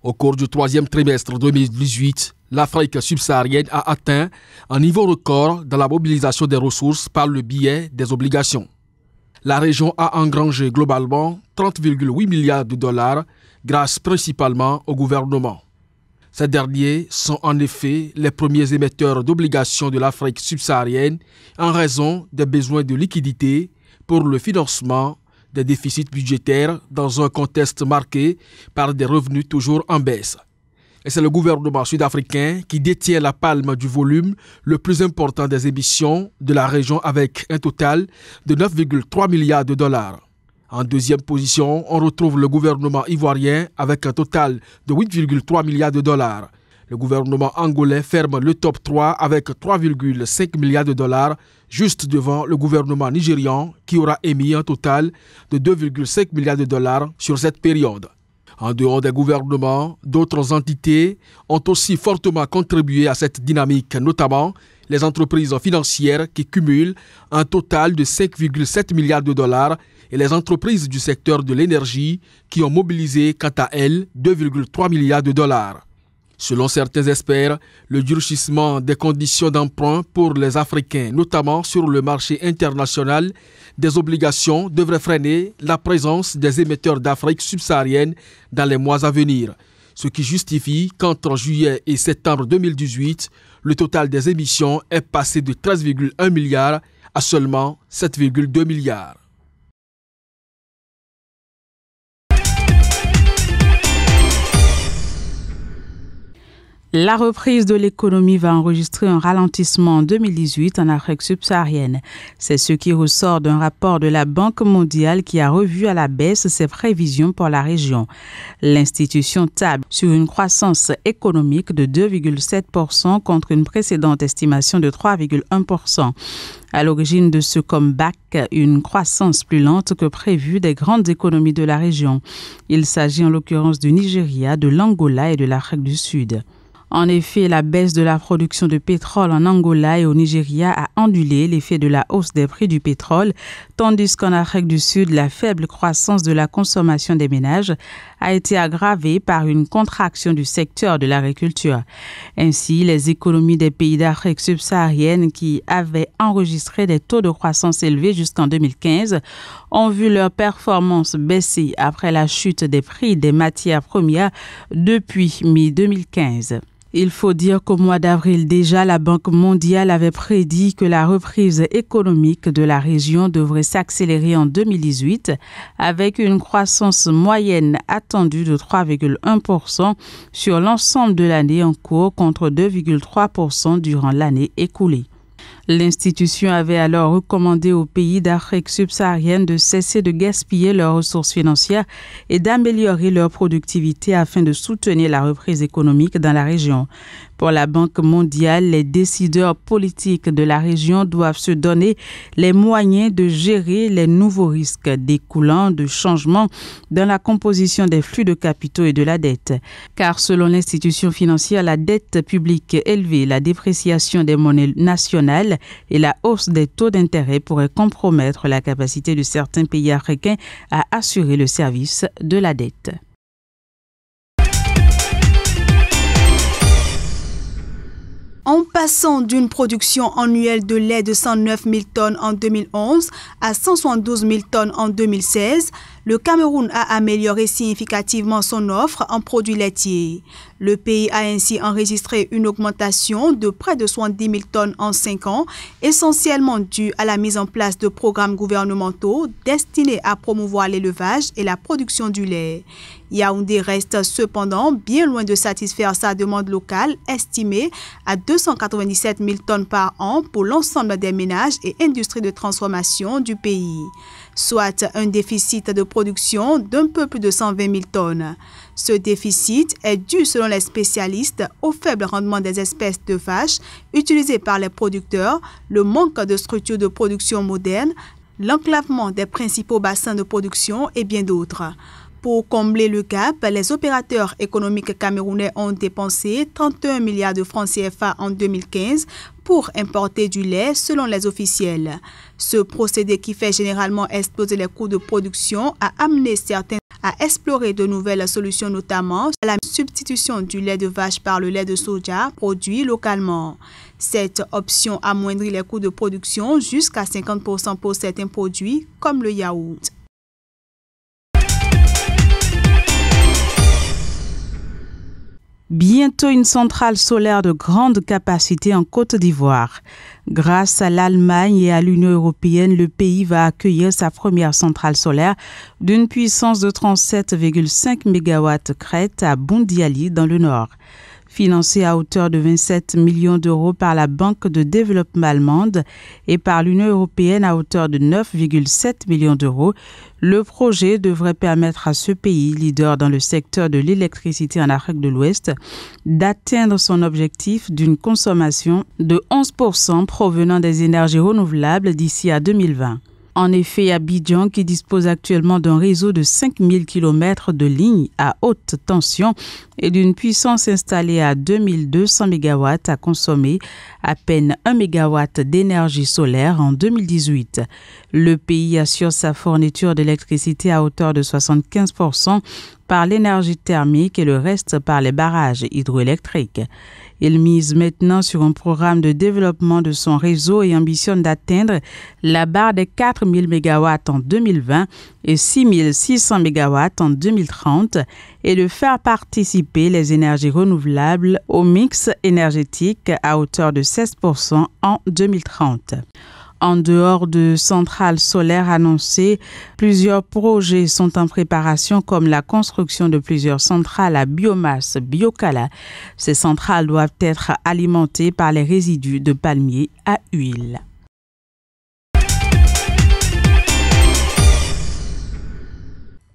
Au cours du troisième trimestre 2018, l'Afrique subsaharienne a atteint un niveau record dans la mobilisation des ressources par le biais des obligations. La région a engrangé globalement 30,8 milliards de dollars grâce principalement au gouvernement. Ces derniers sont en effet les premiers émetteurs d'obligations de l'Afrique subsaharienne en raison des besoins de liquidité pour le financement des déficits budgétaires dans un contexte marqué par des revenus toujours en baisse. Et c'est le gouvernement sud-africain qui détient la palme du volume le plus important des émissions de la région avec un total de 9,3 milliards de dollars. En deuxième position, on retrouve le gouvernement ivoirien avec un total de 8,3 milliards de dollars. Le gouvernement angolais ferme le top 3 avec 3,5 milliards de dollars, juste devant le gouvernement nigérian qui aura émis un total de 2,5 milliards de dollars sur cette période. En dehors des gouvernements, d'autres entités ont aussi fortement contribué à cette dynamique, notamment les entreprises financières qui cumulent un total de 5,7 milliards de dollars et les entreprises du secteur de l'énergie qui ont mobilisé quant à elles 2,3 milliards de dollars. Selon certains experts, le durcissement des conditions d'emprunt pour les Africains, notamment sur le marché international des obligations, devrait freiner la présence des émetteurs d'Afrique subsaharienne dans les mois à venir. Ce qui justifie qu'entre juillet et septembre 2018, le total des émissions est passé de 13,1 milliards à seulement 7,2 milliards. La reprise de l'économie va enregistrer un ralentissement en 2018 en Afrique subsaharienne. C'est ce qui ressort d'un rapport de la Banque mondiale qui a revu à la baisse ses prévisions pour la région. L'institution table sur une croissance économique de 2,7% contre une précédente estimation de 3,1%. À l'origine de ce comeback, une croissance plus lente que prévue des grandes économies de la région. Il s'agit en l'occurrence du Nigeria, de l'Angola et de l'Afrique du Sud. En effet, la baisse de la production de pétrole en Angola et au Nigeria a annulé l'effet de la hausse des prix du pétrole, tandis qu'en Afrique du Sud, la faible croissance de la consommation des ménages a été aggravée par une contraction du secteur de l'agriculture. Ainsi, les économies des pays d'Afrique subsaharienne qui avaient enregistré des taux de croissance élevés jusqu'en 2015 ont vu leur performance baisser après la chute des prix des matières premières depuis mi-2015. Il faut dire qu'au mois d'avril déjà, la Banque mondiale avait prédit que la reprise économique de la région devrait s'accélérer en 2018 avec une croissance moyenne attendue de 3,1% sur l'ensemble de l'année en cours contre 2,3% durant l'année écoulée. L'institution avait alors recommandé aux pays d'Afrique subsaharienne de cesser de gaspiller leurs ressources financières et d'améliorer leur productivité afin de soutenir la reprise économique dans la région. Pour la Banque mondiale, les décideurs politiques de la région doivent se donner les moyens de gérer les nouveaux risques découlant de changements dans la composition des flux de capitaux et de la dette. Car selon l'institution financière, la dette publique élevée, la dépréciation des monnaies nationales et la hausse des taux d'intérêt pourraient compromettre la capacité de certains pays africains à assurer le service de la dette. En passant d'une production annuelle de lait de 109 000 tonnes en 2011 à 172 000 tonnes en 2016, le Cameroun a amélioré significativement son offre en produits laitiers. Le pays a ainsi enregistré une augmentation de près de 70 000 tonnes en 5 ans, essentiellement due à la mise en place de programmes gouvernementaux destinés à promouvoir l'élevage et la production du lait. Yaoundé reste cependant bien loin de satisfaire sa demande locale estimée à 297 000 tonnes par an pour l'ensemble des ménages et industries de transformation du pays, soit un déficit de production d'un peu plus de 120 000 tonnes. Ce déficit est dû, selon les spécialistes, au faible rendement des espèces de vaches utilisées par les producteurs, le manque de structures de production modernes, l'enclavement des principaux bassins de production et bien d'autres. Pour combler le gap, les opérateurs économiques camerounais ont dépensé 31 milliards de francs CFA en 2015 pour importer du lait selon les officiels. Ce procédé qui fait généralement exploser les coûts de production a amené certains à explorer de nouvelles solutions, notamment la substitution du lait de vache par le lait de soja produit localement. Cette option amoindrit les coûts de production jusqu'à 50% pour certains produits, comme le yaourt. Bientôt une centrale solaire de grande capacité en Côte d'Ivoire. Grâce à l'Allemagne et à l'Union européenne, le pays va accueillir sa première centrale solaire d'une puissance de 37,5 MW crête à Bondiali dans le nord. Financé à hauteur de 27 millions d'euros par la Banque de développement allemande et par l'Union européenne à hauteur de 9,7 millions d'euros, le projet devrait permettre à ce pays, leader dans le secteur de l'électricité en Afrique de l'Ouest, d'atteindre son objectif d'une consommation de 11% provenant des énergies renouvelables d'ici à 2020. En effet, Abidjan, qui dispose actuellement d'un réseau de 5000 km de lignes à haute tension et d'une puissance installée à 2200 MW, a consommé à peine 1 MW d'énergie solaire en 2018. Le pays assure sa fourniture d'électricité à hauteur de 75% par l'énergie thermique et le reste par les barrages hydroélectriques. Il mise maintenant sur un programme de développement de son réseau et ambitionne d'atteindre la barre des 4000 MW en 2020 et 6600 MW en 2030 et de faire participer les énergies renouvelables au mix énergétique à hauteur de 16% en 2030. En dehors de centrales solaires annoncées, plusieurs projets sont en préparation comme la construction de plusieurs centrales à biomasse Biokala. Ces centrales doivent être alimentées par les résidus de palmiers à huile.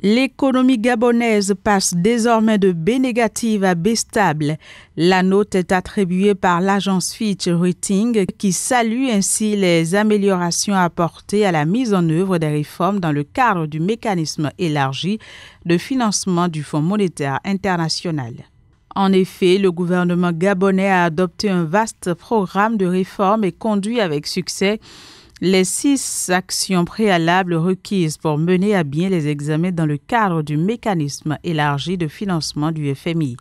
L'économie gabonaise passe désormais de B négative à B stable. La note est attribuée par l'agence Fitch Ratings qui salue ainsi les améliorations apportées à la mise en œuvre des réformes dans le cadre du mécanisme élargi de financement du Fonds monétaire international. En effet, le gouvernement gabonais a adopté un vaste programme de réformes et conduit avec succès les 6 actions préalables requises pour mener à bien les examens dans le cadre du mécanisme élargi de financement du FMI,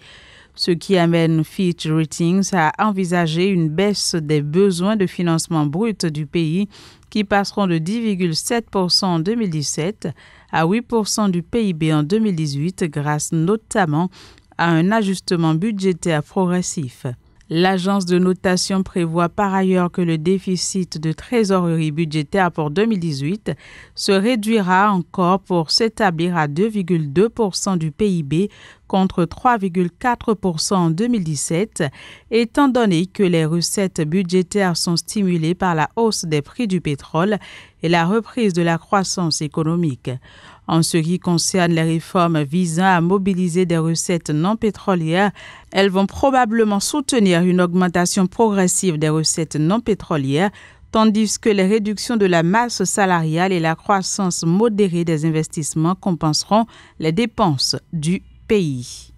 ce qui amène Fitch Ratings à envisager une baisse des besoins de financement brut du pays qui passeront de 10,7% en 2017 à 8% du PIB en 2018 grâce notamment à un ajustement budgétaire progressif. L'agence de notation prévoit par ailleurs que le déficit de trésorerie budgétaire pour 2018 se réduira encore pour s'établir à 2,2% du PIB contre 3,4% en 2017, étant donné que les recettes budgétaires sont stimulées par la hausse des prix du pétrole et la reprise de la croissance économique. En ce qui concerne les réformes visant à mobiliser des recettes non pétrolières, elles vont probablement soutenir une augmentation progressive des recettes non pétrolières, tandis que les réductions de la masse salariale et la croissance modérée des investissements compenseront les dépenses du pays.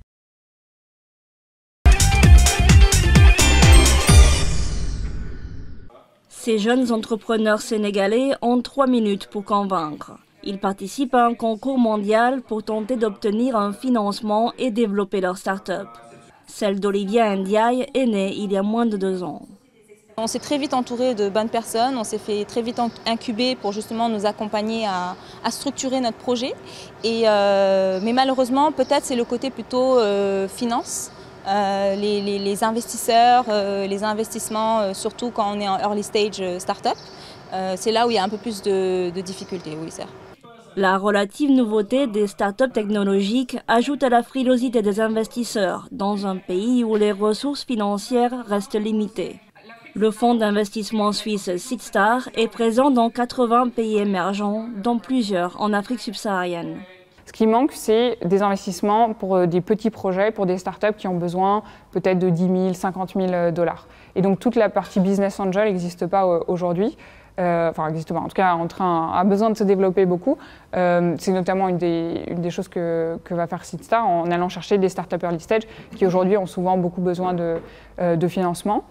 Ces jeunes entrepreneurs sénégalais ont 3 minutes pour convaincre. Ils participent à un concours mondial pour tenter d'obtenir un financement et développer leur start-up. Celle d'Olivia Ndiaye est née il y a moins de 2 ans. On s'est très vite entouré de bonnes personnes, on s'est fait très vite incuber pour justement nous accompagner à structurer notre projet. Mais malheureusement, peut-être c'est le côté plutôt finance. Les investisseurs, les investissements, surtout quand on est en early stage start-up, c'est là où il y a un peu plus de difficultés, oui, c'est. La relative nouveauté des startups technologiques ajoute à la frilosité des investisseurs dans un pays où les ressources financières restent limitées. Le fonds d'investissement suisse Seedstar est présent dans 80 pays émergents, dont plusieurs en Afrique subsaharienne. Ce qui manque, c'est des investissements pour des petits projets, pour des startups qui ont besoin peut-être de 10 000, 50 000 $. Et donc toute la partie business angel n'existe pas aujourd'hui. N'existe pas, en tout cas a besoin de se développer beaucoup. C'est notamment une des choses que va faire Seedstar en allant chercher des startups early stage qui aujourd'hui ont souvent beaucoup besoin de financement.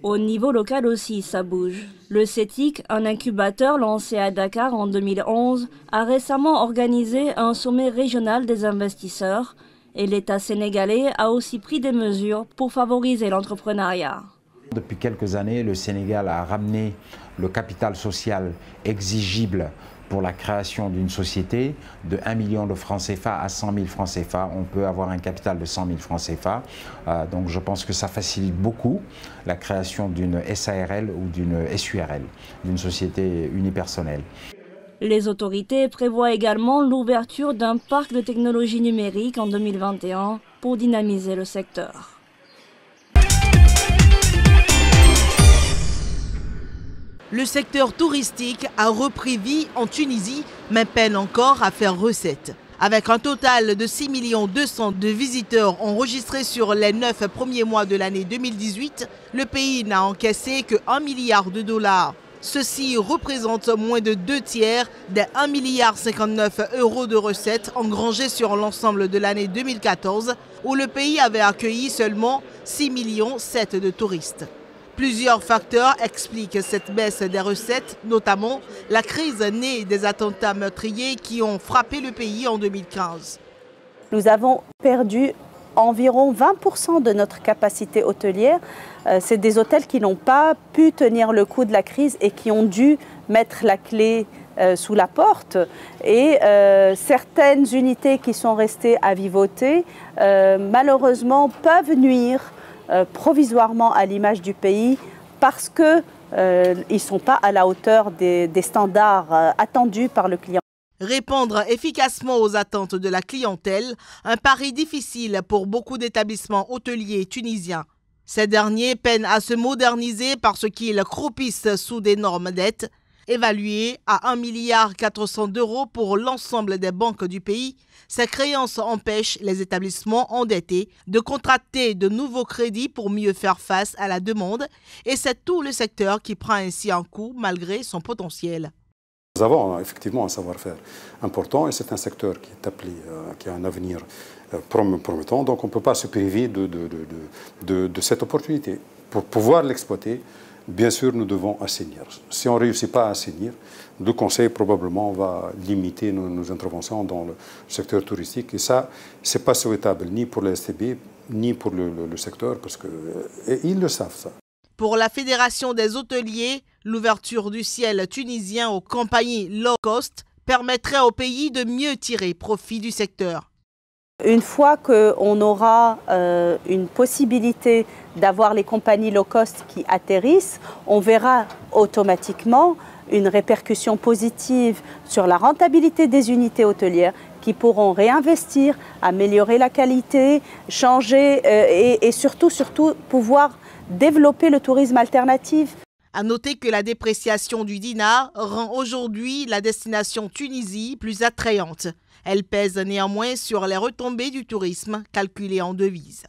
Au niveau local aussi, ça bouge. Le CETIC, un incubateur lancé à Dakar en 2011, a récemment organisé un sommet régional des investisseurs et l'État sénégalais a aussi pris des mesures pour favoriser l'entrepreneuriat. Depuis quelques années, le Sénégal a ramené le capital social exigible pour la création d'une société de 1 million de francs CFA à 100 000 francs CFA. On peut avoir un capital de 100 000 francs CFA. Donc je pense que ça facilite beaucoup la création d'une SARL ou d'une SURL, d'une société unipersonnelle. Les autorités prévoient également l'ouverture d'un parc de technologie numérique en 2021 pour dynamiser le secteur. Le secteur touristique a repris vie en Tunisie, mais peine encore à faire recette. Avec un total de 6 200 000 de visiteurs enregistrés sur les 9 premiers mois de l'année 2018, le pays n'a encaissé que 1 milliard de dollars. Ceci représente moins de 2 tiers des 1,59 milliard € de recettes engrangées sur l'ensemble de l'année 2014, où le pays avait accueilli seulement 6,7 millions de touristes. Plusieurs facteurs expliquent cette baisse des recettes, notamment la crise née des attentats meurtriers qui ont frappé le pays en 2015. Nous avons perdu environ 20% de notre capacité hôtelière. C'est des hôtels qui n'ont pas pu tenir le coup de la crise et qui ont dû mettre la clé sous la porte. Et certaines unités qui sont restées à vivoter, malheureusement, peuvent nuire provisoirement à l'image du pays parce qu'ils ne sont pas à la hauteur des standards attendus par le client. Répondre efficacement aux attentes de la clientèle, un pari difficile pour beaucoup d'établissements hôteliers tunisiens. Ces derniers peinent à se moderniser parce qu'ils croupissent sous d'énormes dettes, évaluées à 1,4 milliard € pour l'ensemble des banques du pays. Ces créances empêchent les établissements endettés de contracter de nouveaux crédits pour mieux faire face à la demande, et c'est tout le secteur qui prend ainsi un coup malgré son potentiel. Nous avons effectivement un savoir-faire important et c'est un secteur qui est appelé, qui a un avenir promettant, donc on ne peut pas se priver de cette opportunité. Pour pouvoir l'exploiter, bien sûr, nous devons assainir. Si on ne réussit pas à assainir, le Conseil probablement va limiter nos interventions dans le secteur touristique. Et ça, ce n'est pas souhaitable ni pour les STB, ni pour le secteur, parce qu'ils le savent, ça. Pour la Fédération des hôteliers, l'ouverture du ciel tunisien aux compagnies low cost permettrait au pays de mieux tirer profit du secteur. Une fois qu'on aura une possibilité d'avoir les compagnies low cost qui atterrissent, on verra automatiquement une répercussion positive sur la rentabilité des unités hôtelières qui pourront réinvestir, améliorer la qualité, changer et surtout pouvoir développer le tourisme alternatif. À noter que la dépréciation du dinar rend aujourd'hui la destination Tunisie plus attrayante. Elle pèse néanmoins sur les retombées du tourisme calculées en devises.